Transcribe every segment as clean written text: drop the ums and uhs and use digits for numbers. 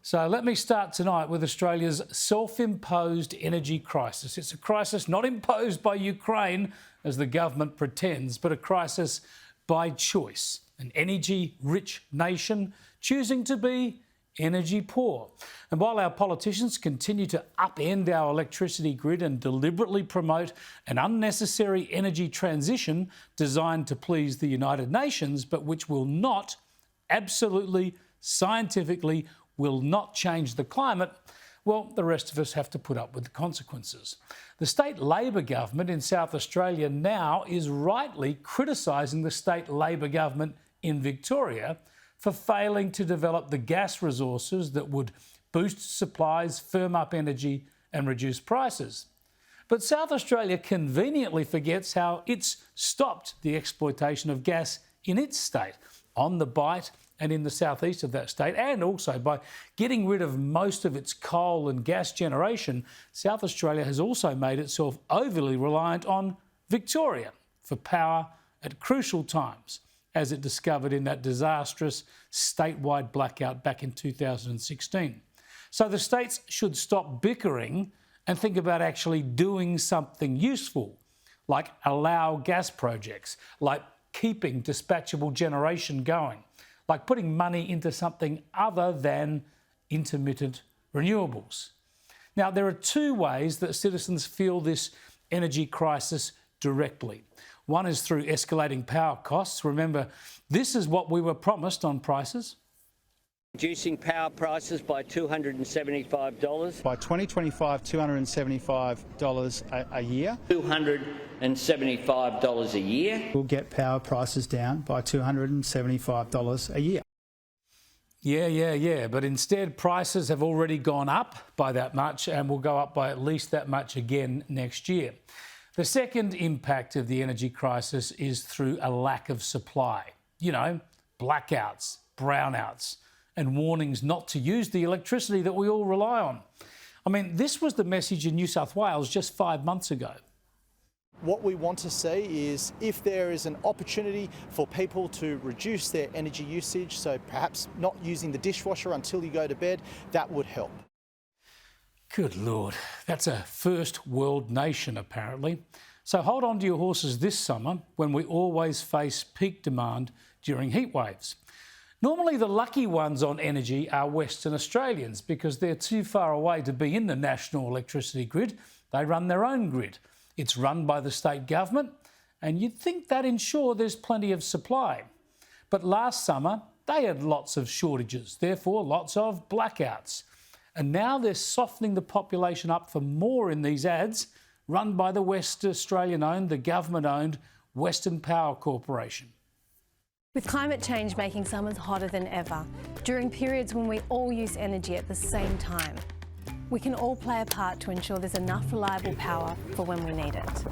So let me start tonight with Australia's self-imposed energy crisis. It's a crisis not imposed by Ukraine, as the government pretends, but a crisis by choice. An energy-rich nation choosing to be energy poor. And while our politicians continue to upend our electricity grid and deliberately promote an unnecessary energy transition designed to please the United Nations, but which will not, absolutely, scientifically, will not change the climate, well, the rest of us have to put up with the consequences. The state Labor government in South Australia now is rightly criticising the state Labor government in Victoria for failing to develop the gas resources that would boost supplies, firm up energy and reduce prices. But South Australia conveniently forgets how it's stopped the exploitation of gas in its state, on the Bight and in the southeast of that state, and also by getting rid of most of its coal and gas generation. South Australia has also made itself overly reliant on Victoria for power at crucial times, as it discovered in that disastrous statewide blackout back in 2016. So the states should stop bickering and think about actually doing something useful, like allow gas projects, like keeping dispatchable generation going, like putting money into something other than intermittent renewables. Now, there are two ways that citizens feel this energy crisis directly. One is through escalating power costs. Remember, this is what we were promised on prices. Reducing power prices by $275. By 2025, $275 a year. $275 a year. We'll get power prices down by $275 a year. Yeah. But instead, prices have already gone up by that much and will go up by at least that much again next year. The second impact of the energy crisis is through a lack of supply. You know, blackouts, brownouts, and warnings not to use the electricity that we all rely on. I mean, this was the message in New South Wales just 5 months ago. What we want to see is if there is an opportunity for people to reduce their energy usage, so perhaps not using the dishwasher until you go to bed, that would help. Good Lord, that's a first world nation apparently. So hold on to your horses this summer when we always face peak demand during heat waves. Normally the lucky ones on energy are Western Australians because they're too far away to be in the national electricity grid. They run their own grid. It's run by the state government and you'd think that ensure there's plenty of supply. But last summer they had lots of shortages, therefore lots of blackouts. And now they're softening the population up for more in these ads run by the West Australian-owned, the government-owned Western Power Corporation. With climate change making summers hotter than ever, during periods when we all use energy at the same time, we can all play a part to ensure there's enough reliable power for when we need it.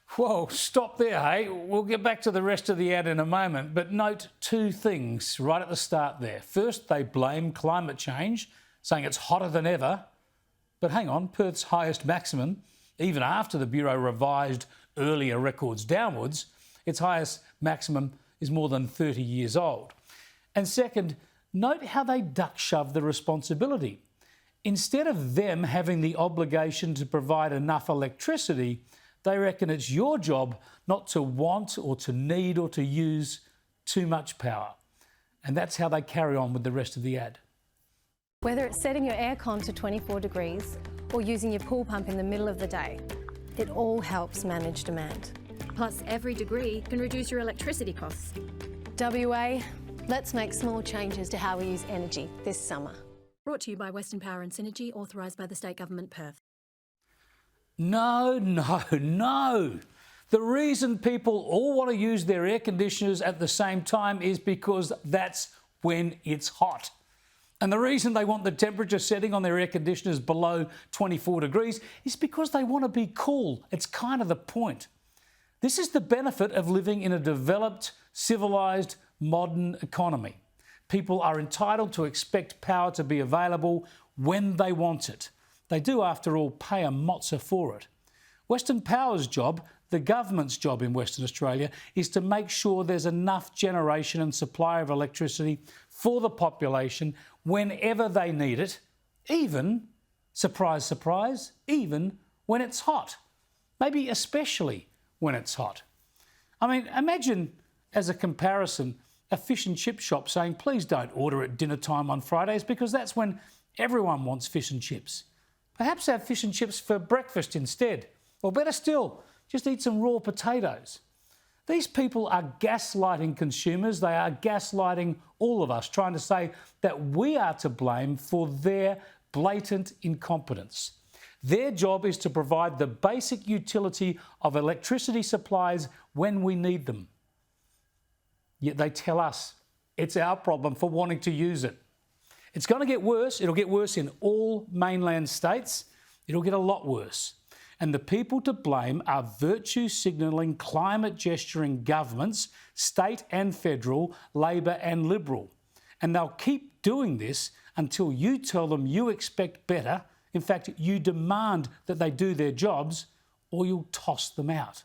Whoa, stop there, hey? We'll get back to the rest of the ad in a moment, but note two things right at the start there. First, they blame climate change, saying it's hotter than ever. But hang on, Perth's highest maximum, even after the Bureau revised earlier records downwards, its highest maximum is more than 30 years old. And second, note how they duck-shove the responsibility. Instead of them having the obligation to provide enough electricity, they reckon it's your job not to want or to need or to use too much power. And that's how they carry on with the rest of the ad. Whether it's setting your aircon to 24 degrees or using your pool pump in the middle of the day, it all helps manage demand. Plus, every degree can reduce your electricity costs. WA, let's make small changes to how we use energy this summer. Brought to you by Western Power and Synergy, authorised by the State Government, Perth. No. The reason people all want to use their air conditioners at the same time is because that's when it's hot. And the reason they want the temperature setting on their air conditioners below 24 degrees is because they want to be cool. It's kind of the point. This is the benefit of living in a developed, civilised, modern economy. People are entitled to expect power to be available when they want it. They do, after all, pay a mozza for it. Western Power's job, the government's job in Western Australia, is to make sure there's enough generation and supply of electricity for the population whenever they need it, even, surprise, surprise, even when it's hot. Maybe especially when it's hot. I mean, imagine, as a comparison, a fish and chip shop saying, please don't order at dinner time on Fridays because that's when everyone wants fish and chips. Perhaps have fish and chips for breakfast instead. Or better still, just eat some raw potatoes. These people are gaslighting consumers. They are gaslighting all of us, trying to say that we are to blame for their blatant incompetence. Their job is to provide the basic utility of electricity supplies when we need them. Yet they tell us it's our problem for wanting to use it. It's going to get worse. It'll get worse in all mainland states. It'll get a lot worse. And the people to blame are virtue signalling, climate gesturing governments, state and federal, Labor and Liberal. And they'll keep doing this until you tell them you expect better. In fact, you demand that they do their jobs, or you'll toss them out.